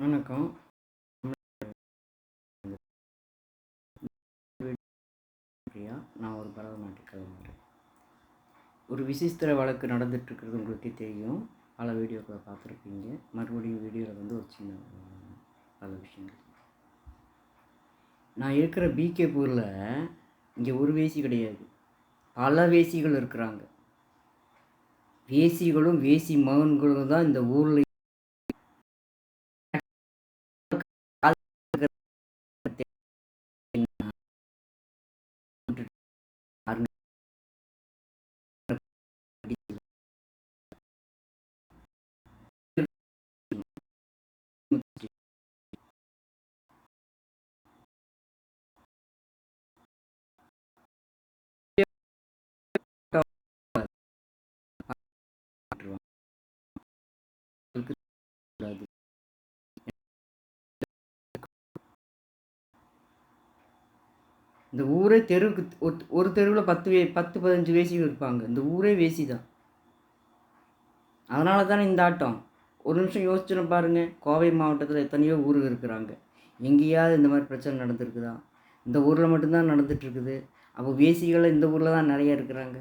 வணக்கம். பிரியா. நான் ஒரு பரதநாட்டிய கலைஞர். ஒரு விசித்திர வழக்கு நடந்துட்டுருக்கிறது உங்களுக்கே தெரியும். பல வீடியோக்களை பார்த்துருப்பீங்க. மறுபடியும் வீடியோவில் ஒரு சின்ன பல விஷயங்கள். நான் இருக்கிற பிகேபூரில் இங்கே ஒரு வேசி கிடையாது, பல வேசிகள் இருக்கிறாங்க. வேசிகளும் வேசி மகன்களும் தான் இந்த ஊரில் இந்த ஊரே தெருவுக்கு ஒரு தெருவில் 10-15 வேசிகள் இருப்பாங்க. இந்த ஊரே வேசி தான். அதனால தானே இந்த ஆட்டம். ஒரு நிமிஷம் யோசிச்சுன்னு பாருங்கள். கோவை மாவட்டத்தில் எத்தனையோ ஊர்கள் இருக்கிறாங்க. எங்கேயாவது இந்த மாதிரி பிரச்சனை நடந்துருக்குதா? இந்த ஊரில் மட்டும்தான் நடந்துகிட்ருக்குது. அப்போ வேசிகள் இந்த ஊரில் தான் நிறைய இருக்கிறாங்க.